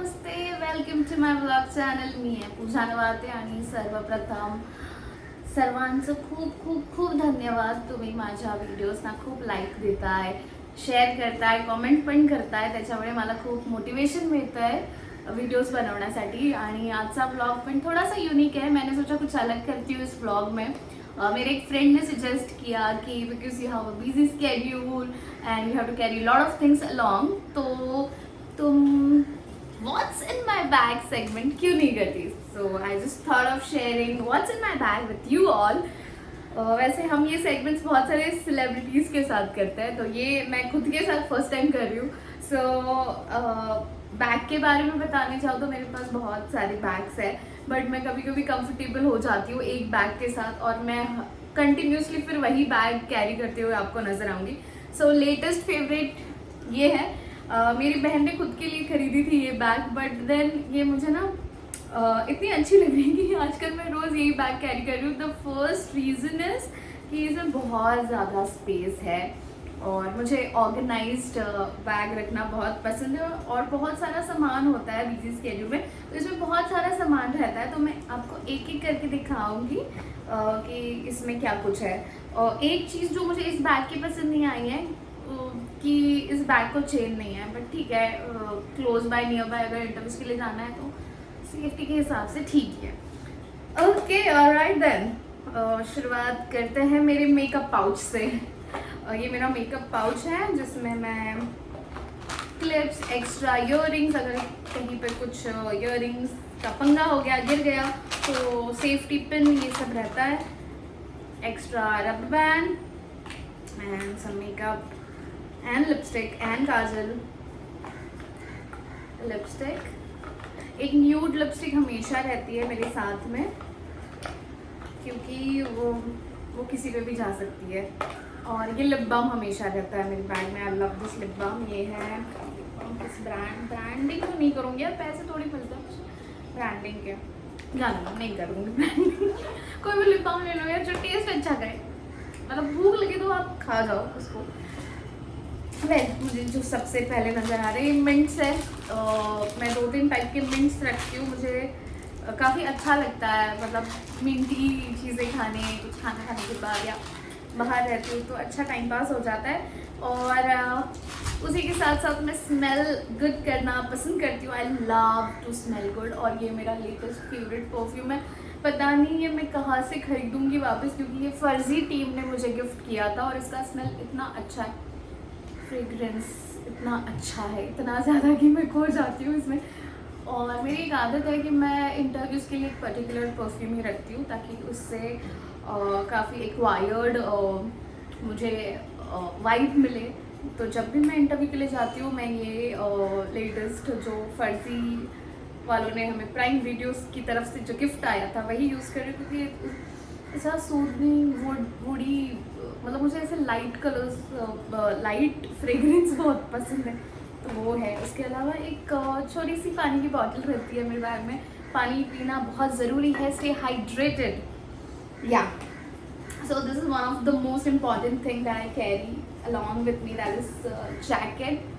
नमस्ते, welcome to my blog channel. मी आहे पूजा नवाते आणि सर्वप्रथम सर्वांचं खूप खूप खूप धन्यवाद. तुम्ही माझ्या व्हिडिओजना खूप लाईक देताय, शेअर करताय, कमेंट पण करताय. त्याच्यामुळे मला खूप मोटिवेशन मिळतं आहे वीडियोस बनवण्यासाठी. आणि आजचा ब्लॉग पण थोड़ा सा यूनिक है. मैंने सोचा कुछ अलग करती हूँ इस ब्लॉग में. मेरे एक फ्रेंड ने सजेस्ट किया कि because you have a busy schedule and you have to carry lot of things along, तो तुम what's in my bag segment क्यों नहीं करती. So I just thought of sharing what's in my bag with you all. वैसे हम ये segments बहुत सारे सेलिब्रिटीज़ के साथ करते हैं, तो ये मैं खुद के साथ फर्स्ट टाइम कर रही हूँ. सो बैग के बारे में बताने चाहूँ तो मेरे पास बहुत सारे बैग्स हैं, बट मैं कभी कभी कंफर्टेबल हो जाती हूँ एक बैग के साथ और मैं कंटिन्यूसली फिर वही बैग कैरी करते हुए आपको नजर आऊँगी. सो लेटेस्ट फेवरेट ये है. मेरी बहन ने खुद के लिए खरीदी थी ये बैग, बट देन ये मुझे ना इतनी अच्छी लग रही है कि आजकल मैं रोज़ यही बैग कैरी कर रही हूँ. द फर्स्ट रीज़न इज़ कि इसमें बहुत ज़्यादा स्पेस है और मुझे ऑर्गेनाइज्ड बैग रखना बहुत पसंद है और बहुत सारा सामान होता है बिजी स्केड्यूल में, तो इसमें बहुत सारा सामान रहता है. तो मैं आपको एक एक करके दिखाऊंगी कि इसमें क्या कुछ है. और एक चीज़ जो मुझे इस बैग की पसंद नहीं आई है कि इस बैग को चेन नहीं है, बट ठीक है, क्लोज बाय नियर बाय अगर इंटरव्यूज के लिए जाना है तो सेफ्टी के हिसाब से ठीक है. Okay, alright then. शुरुआत करते हैं मेरे मेकअप पाउच से. ये मेरा मेकअप पाउच है जिसमें मैं क्लिप्स, एक्स्ट्रा ईयररिंग्स, अगर कहीं पे कुछ ईयररिंग्स का पंगा हो गया, गिर गया, तो सेफ्टी पिन ये सब रहता है. Extra rubber band and some makeup and lipstick and kajal. Lipstick, एक न्यूड लिपस्टिक हमेशा रहती है मेरे साथ में क्योंकि वो किसी पे भी जा सकती है. और ये लिप बाम हमेशा रहता है मेरे बैग में. I love this lip balm. ये है किस ब्रांडिंग तो नहीं करूँगी यार, पैसे थोड़ी मिलते हैं ब्रांडिंग के. जाना नहीं करूँगी ब्रांडिंग. कोई भी लिप बाम ले लो यार जो टेस्ट अच्छा करे, मतलब भूख लगे तो आप खा जाओ उसको. मुझे जो सबसे पहले नज़र आ रहे हैं मिंट्स है. मैं 2-3 टाइप के मिंट्स रखती हूँ. मुझे काफ़ी अच्छा लगता है, मतलब मिंटी चीज़ें कुछ खाना खाने के बाद या बाहर रहती हूँ तो अच्छा टाइम पास हो जाता है. और उसी के साथ साथ मैं स्मेल गुड करना पसंद करती हूँ. I love to smell good. और ये मेरा लेटेस्ट फेवरेट परफ्यूम है. पता नहीं ये मैं कहाँ से खरीदूँगी वापस, क्योंकि ये फर्जी टीम ने मुझे गिफ्ट किया था और इसका स्मेल इतना अच्छा है, फ्रेग्रेंस इतना अच्छा है, इतना ज़्यादा कि मैं खो जाती हूँ इसमें. और मेरी एक आदत है कि मैं इंटरव्यूज़ के लिए एक पर्टिकुलर परफ्यूम ही रखती हूँ ताकि उससे काफ़ी एक्वायर्ड मुझे वाइब मिले. तो जब भी मैं इंटरव्यू के लिए जाती हूँ मैं ये लेटेस्ट जो फर्जी वालों ने हमें प्राइम वीडियोस की तरफ से जो गिफ्ट आया था वही यूज़ कर रही हूँ, क्योंकि ऐसा सूदिंग वुडी, मतलब मुझे ऐसे लाइट कलर्स, लाइट फ्रेगरेंस बहुत पसंद है, तो वो है. उसके अलावा एक छोटी सी पानी की बॉटल रहती है मेरे बैग में. पानी पीना बहुत ज़रूरी है. Stay hydrated. या so this is one of the most important thing that I carry along with me, that is jacket.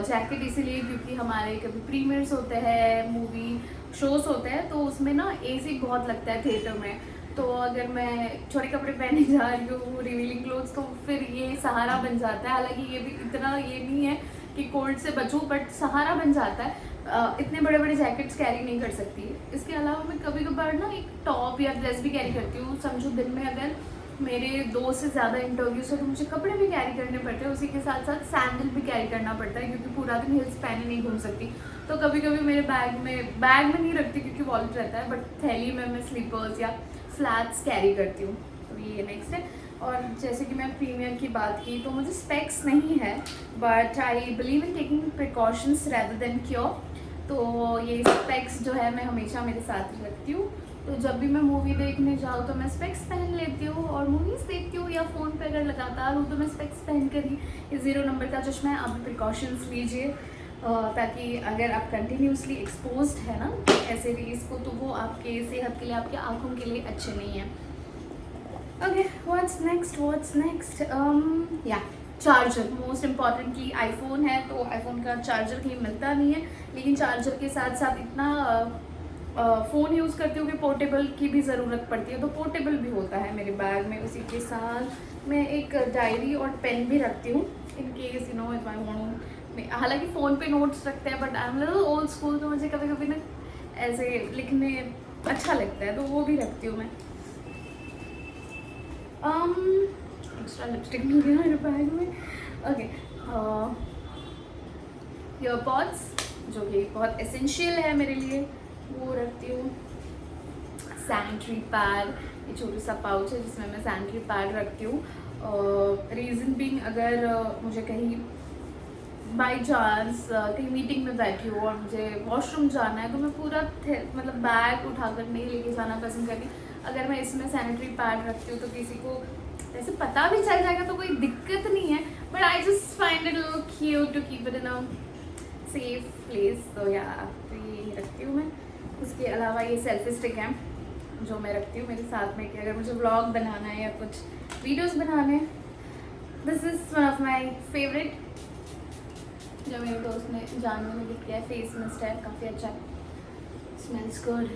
Jacket इसीलिए क्योंकि हमारे कभी प्रीमियर्स होते हैं, मूवी शोज़ होते हैं, तो उसमें ना एसी बहुत लगता है थिएटर में. तो अगर मैं छोटे कपड़े पहने जा रही हूँ, रिवीलिंग क्लोथ्स, तो फिर ये सहारा बन जाता है. हालांकि ये भी इतना ये नहीं है कि कोल्ड से बचूँ, बट सहारा बन जाता है. इतने बड़े बड़े जैकेट्स कैरी नहीं कर सकती. इसके अलावा मैं कभी कभार ना एक टॉप या ड्रेस भी कैरी करती हूँ. समझो दिन में अगर मेरे 2 से ज़्यादा इंटरव्यूज़ है तो मुझे कपड़े भी कैरी करने पड़ते हैं. उसी के साथ साथ सैंडल भी कैरी करना पड़ता है क्योंकि पूरा दिन हिल्स पहने नहीं घूम सकती. तो कभी कभी मेरे बैग में नहीं रखती क्योंकि वॉलेट रहता है, बट थैली में मैं स्लीपर्स या फ्लैट्स कैरी करती हूँ. तो ये नेक्स्ट है. और जैसे कि मैं प्रीमियर की बात की तो मुझे स्पेक्स नहीं है, but I believe in taking precautions rather than cure. तो ये स्पेक्स जो है मैं हमेशा मेरे साथ रखती हूँ. तो जब भी मैं मूवी देखने जाऊँ तो मैं स्पेक्स पहन लेती हूँ, और मूवीज़ देखती हूँ या फ़ोन पे अगर लगातार हूँ तो मैं स्पेक्स पहन कर ही. ये 0 नंबर का चश्मा है. आप भी प्रिकॉशंस लीजिए ताकि अगर आप कंटिन्यूसली एक्सपोज्ड है ना ऐसे रेज को, तो वो आपके सेहत के लिए, आपके आँखों के लिए अच्छे नहीं हैं. ओके, व्हाट्स नेक्स्ट या चार्जर, मोस्ट इम्पॉर्टेंटली आईफोन है तो आईफोन का चार्जर कहीं मिलता नहीं है, लेकिन चार्जर के साथ साथ इतना फ़ोन यूज़ करती हूँ कि पोर्टेबल की भी ज़रूरत पड़ती है, तो पोर्टेबल भी होता है मेरे बैग में। उसी के साथ मैं एक डायरी और पेन भी रखती हूँ in case you know if I want. हालांकि फ़ोन पे नोट्स रखते हैं but I am little old school, तो मुझे कभी कभी ना ऐसे लिखने अच्छा लगता है तो वो भी रखती हूँ मैं। एक्स्ट्रा लिपस्टिक नहीं है मेरे बैग में। ओके, ईयरपॉड्स जो कि बहुत एसेंशियल है मेरे लिए, वो रखती हूँ। सैनिटरी पैड, ये छोटा सा पाउच है जिसमें मैं सैनिटरी पैड रखती हूँ। रीज़न बीइंग, अगर मुझे कहीं बाई चांस कहीं मीटिंग में बैठी हूँ और मुझे वॉशरूम जाना है तो मैं पूरा मतलब बैग उठाकर नहीं लेके जाना पसंद करती। अगर मैं इसमें सैनिटरी पैड रखती हूँ तो किसी को वैसे पता भी चल जाएगा तो कोई दिक्कत नहीं है, but I just find it little cute to keep it in a safe place. तो या तो ये रखती हूँ मैं। उसके अलावा ये सेल्फी स्टिक है जो मैं रखती हूँ मेरे साथ में कि अगर मुझे व्लॉग बनाना है या कुछ वीडियोस बनाने हैं। This is one of my favourite जो मेरे दोस्त ने जानने में गिफ्ट किया है। फेस मिस्ट है, काफ़ी अच्छा है, स्मेल्स गुड,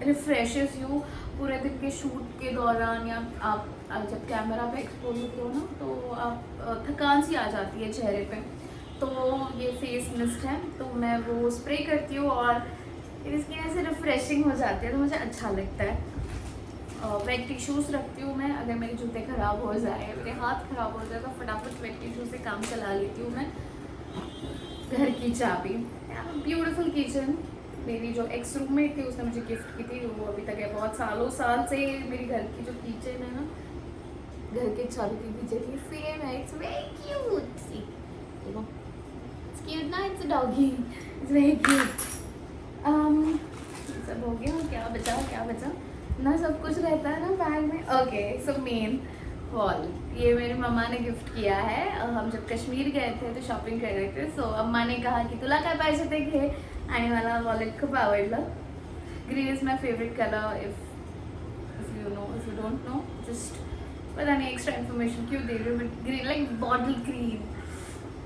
रिफ्रेशेस यू पूरे दिन के शूट के दौरान, या आप जब कैमरा पे एक्सपोज होते हो ना तो आप थकान सी आ जाती है चेहरे पे, तो ये फेस मिस्ट है तो मैं वो स्प्रे करती हूँ और इसकी वजह से रिफ्रेशिंग हो जाती है तो मुझे अच्छा लगता है। वेट टिश्यूज़ रखती हूँ मैं, अगर मेरे जूते ख़राब हो जाए, मेरे हाथ ख़राब हो जाए तो फटाफट वेट टिश्यू से काम चला लेती हूँ मैं। घर की चाबी, ब्यूटीफुल किचन, मेरी जो एक्स रूममेट थी उसने मुझे गिफ्ट की थी, वो अभी तक है, बहुत सालों साल से मेरी घर की जो किचन है ना, घर के चाबी की किचन की सेम है। इट्स वेरी क्यूट, सी देखो, इट्स क्यूट ना, it's a doggy, it's very cute. सब हो गया, क्या बचा ना, सब कुछ रहता है ना बैग में। ओके, सो मेन वॉल, ये मेरी मम्मा ने गिफ्ट किया है। हम जब कश्मीर गए थे तो शॉपिंग कर रहे थे, सो अम्मा ने कहा की तुला काय पाहिजे ते घे, आणि मला वॉलेट खूप आवडलं। Green is my favourite colour, if you don't know, just पता नहीं एक्स्ट्रा इन्फॉर्मेशन क्यों दे रही हूँ, but green like bottle green,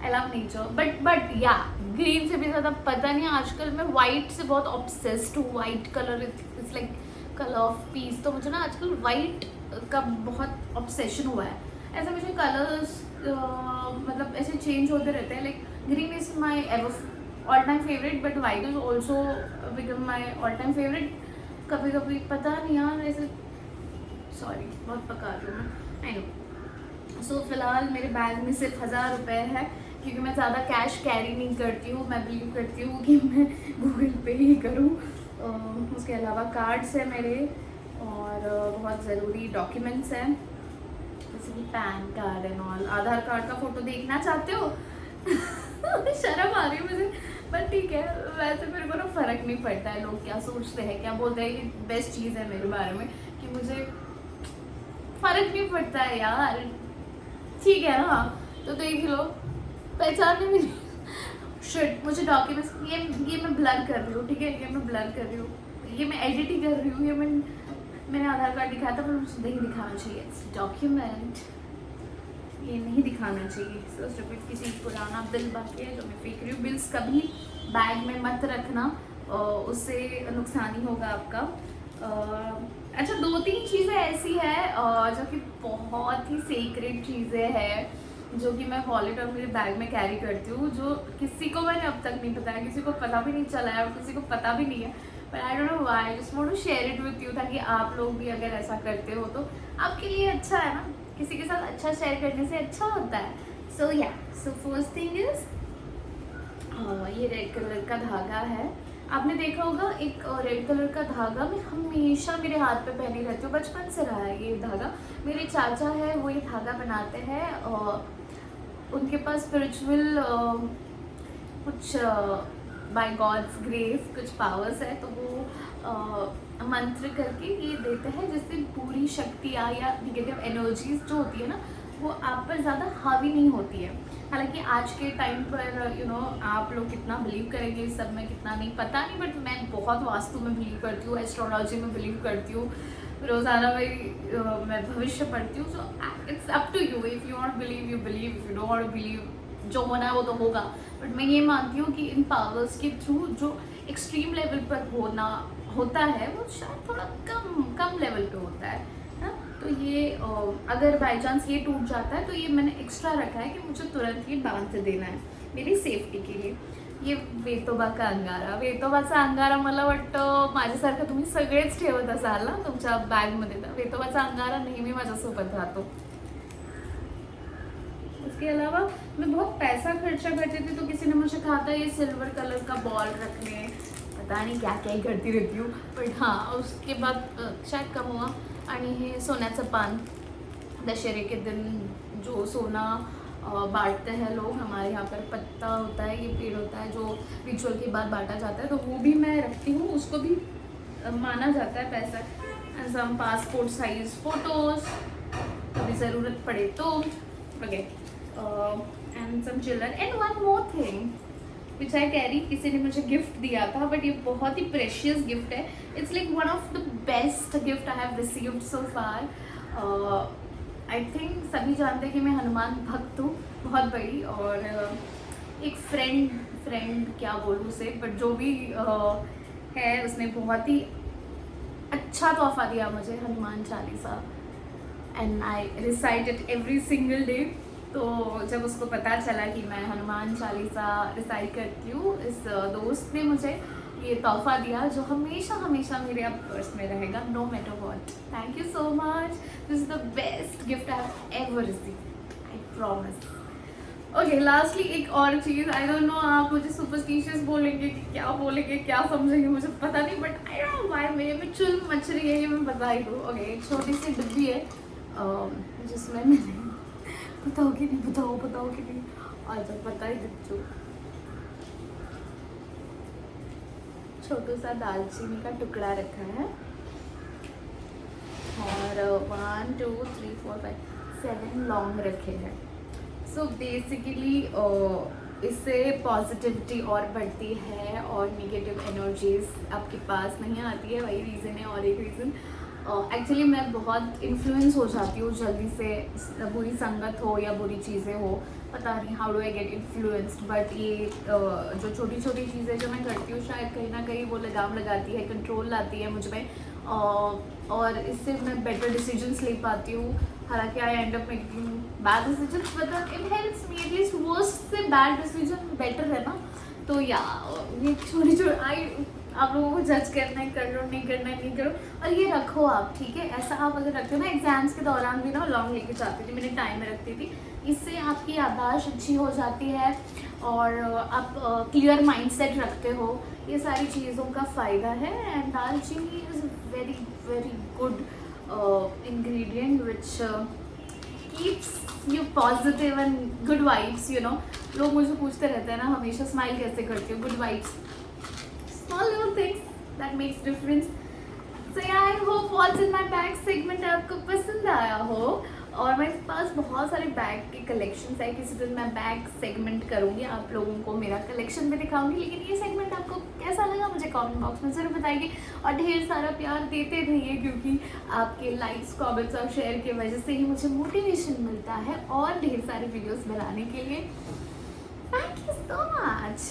I love nature. But या ग्रीन से भी ज़्यादा पता नहीं, आजकल मैं वाइट से बहुत ऑब्सेस्ड हूँ। White colour it's like colour of peace, तो मुझे ना आजकल वाइट का बहुत ऑब्सेशन हुआ है। ऐसे मुझे कलर्स मतलब ऐसे चेंज होते रहते हैं, like green is my all time favourite, but white is also become my all time favourite. कभी कभी पता नहीं यार, ऐसे सॉरी बहुत पका रही हूँ मैं, आई नो। सो फिलहाल मेरे बैग में सिर्फ 1000 रुपये है, क्योंकि मैं ज़्यादा कैश कैरी नहीं करती हूँ। मैं बिलीव करती हूँ कि मैं गूगल पे ही करूँ। उसके अलावा कार्ड्स हैं मेरे और बहुत ज़रूरी डॉक्यूमेंट्स हैं, जैसे कि pan card and all. Aadhaar card का फ़ोटो देखना चाहते हो? शर्म आ रही है मुझे, बट ठीक है, वैसे मेरे को ना फ़र्क नहीं पड़ता है लोग क्या सोचते हैं, क्या बोलते हैं। ये बेस्ट चीज़ है मेरे बारे में कि मुझे फ़र्क नहीं पड़ता है यार, ठीक है ना, तो देख लो, पहचानने में शिट। मुझे डॉक्यूमेंट्स, ये मैं ब्लर कर रही हूँ, ठीक है, ये मैं ब्लर कर रही हूँ, ये मैं एडिट ही कर रही हूँ। ये मैंने आधार कार्ड दिखाया था पर मुझे नहीं दिखाना चाहिए, डॉक्यूमेंट ये नहीं दिखाना चाहिए। सो स्टूपिड, किसी पुराना बिल बाकी है जो मैं फेंक रही हूँ। बिल्स कभी बैग में मत रखना, उससे नुकसान ही होगा आपका। अच्छा, 2-3 चीज़ें ऐसी है जो कि बहुत ही सीक्रेट चीज़ें हैं जो कि मैं वॉलेट और मेरे बैग में कैरी करती हूँ, जो किसी को मैंने अब तक नहीं बताया, किसी को पता भी नहीं चला है और किसी को पता भी नहीं है, but I don't know why, just want to share it with you, ताकि आप लोग भी अगर ऐसा करते हो तो आपके लिए अच्छा है ना, किसी के साथ अच्छा शेयर करने से अच्छा होता है। सो या, सो फर्स्ट थिंग इज ये रेड कलर का धागा है। आपने देखा होगा एक रेड कलर का धागा मैं हमेशा मेरे हाथ पे पहनी रहती हूँ, बचपन से रहा है ये धागा। मेरे चाचा है वो ये धागा बनाते हैं, उनके पास स्पिरिचुअल कुछ बाय गॉड्स ग्रेस कुछ पावर्स है, तो वो मंत्र करके ये देते हैं जिससे पूरी शक्तियाँ या निगेटिव एनर्जीज जो होती है ना वो आप पर ज़्यादा हावी नहीं होती है। हालांकि आज के टाइम पर यू नो आप लोग कितना बिलीव करेंगे इस सब में, कितना नहीं पता नहीं, बट मैं बहुत वास्तु में बिलीव करती हूँ, एस्ट्रोलॉजी में बिलीव करती हूँ, रोज़ाना मैं भविष्य पढ़ती हूँ, so it's up to you, if you want believe you believe, if you don't want believe, जो होना है वो तो होगा। बट मैं ये मानती हूँ कि इन पावर्स के थ्रू जो एक्सट्रीम लेवल पर होता है वो शायद थोड़ा कम लेवल पे होता है ना। तो ये अगर बाई चांस ये टूट जाता है तो ये मैंने एक्स्ट्रा रखा है कि मुझे तुरंत ये बांध देना है मेरी सेफ्टी के लिए। ये वेतोबाचा अंगारा मला वाटतं माझ्यासारखं तुम्ही सगळेच ठेवत असाल ना तुमच्या बॅगमध्ये, तर वेतोबाचा अंगारा नेहमी माझ्यासोबत राहतो। उसके अलावा मैं बहुत पैसा खर्चा करती थी, तो किसी ने मुझे कहा था ये सिल्वर कलर का बॉल रख ले, पता नहीं क्या क्या ही करती रहती हूँ, बट हाँ उसके बाद शायद कम हुआ। आणि हे सोन्याचं पान, दशहरे के दिन जो सोना बांटते हैं लोग, हमारे यहाँ पर पत्ता होता है, ये पेड़ होता है जो रिचुअल के बाद बांटा जाता है, तो वो भी मैं रखती हूँ, उसको भी माना जाता है पैसा। And some passport size photos, कभी ज़रूरत पड़े तो वगैरह। And some children and one more thing which I carry, किसी ने मुझे गिफ्ट दिया था, बट ये बहुत ही प्रेशियस गिफ्ट है। It's like one of the best gift I have received so far. I think सभी जानते हैं कि मैं हनुमान भक्त हूँ बहुत बड़ी, और एक फ्रेंड क्या बोलूँ उसे, बट जो भी है उसने बहुत ही अच्छा तोहफा दिया मुझे, Hanuman Chalisa, and I recite it every single day. तो जब उसको पता चला कि मैं हनुमान चालीसा रिसाइट करती हूँ, इस दोस्त ने मुझे ये तोहफा दिया जो हमेशा हमेशा मेरे अब पर्स में रहेगा, no matter what. Thank you so much, this is the best gift I have ever received, I promise. Okay, lastly एक और चीज़, आई डोंट नो आप मुझे सुपरस्टिशियस बोलेंगे कि क्या बोलेंगे, क्या समझेंगे, मुझे पता नहीं, but I don't know why मेरे में चुल मच रही है, ये मैं बता ही दूँ। ओके, एक छोटी सी डिब्बी है जिसमें मैंने बताओ कि नहीं, बताओ कि नहीं, अच्छा पता ही दो, छोटा सा दालचीनी का टुकड़ा रखा है, और 1 2 3 4 5 7 लौंग रखे हैं। सो बेसिकली इससे पॉजिटिविटी और बढ़ती है और नेगेटिव एनर्जीज आपके पास नहीं आती है, वही रीज़न है। और एक रीज़न एक्चुअली मैं बहुत इन्फ्लुएंस हो जाती हूँ जल्दी से, बुरी संगत हो या बुरी चीज़ें हो, पता नहीं how do I get influenced, but ये जो छोटी छोटी चीज़ें जो मैं करती हूँ शायद कहीं ना कहीं वो लगाम लगाती है, कंट्रोल लाती है मुझ में, और इससे मैं बेटर डिसीजंस ले पाती हूँ। हालांकि I end up making bad decisions, but it helps me at least, worst से बैड डिसीजन बेटर है ना। तो या ये छोटी आप लोगों को जज करना है, कर लो, नहीं करना है नहीं करो, और ये रखो आप, ठीक है। ऐसा आप अगर रखते हो ना, एग्जाम्स के दौरान भी ना लॉन्ग लेके जाती थी, मैंने टाइम में रखती थी, इससे आपकी याददाश्त अच्छी हो जाती है और आप क्लियर माइंडसेट रखते हो, ये सारी चीज़ों का फ़ायदा है। एंड दालचीनी is very very good ingredient which keeps you positive and good vibes, you know। लोग मुझे पूछते रहते हैं ना हमेशा, स्माइल कैसे करती हो, good vibes, small little things that makes difference। So yeah, I hope what's in my bag segment आपको पसंद आया हो, और मेरे पास बहुत सारे बैग के कलेक्शंस है, किसी दिन मैं बैग सेगमेंट करूँगी, आप लोगों को मेरा कलेक्शन भी दिखाऊंगी। लेकिन ये सेगमेंट आपको कैसा लगा मुझे कमेंट बॉक्स में ज़रूर बताइए, और ढेर सारा प्यार देते रहिए, क्योंकि आपके लाइक्स, कमेंट्स और शेयर की वजह से ही मुझे मोटिवेशन मिलता है और ढेर सारे वीडियोस बनाने के लिए। Thank you so much,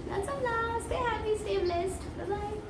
that's all, stay happy, stay blessed, bye bye।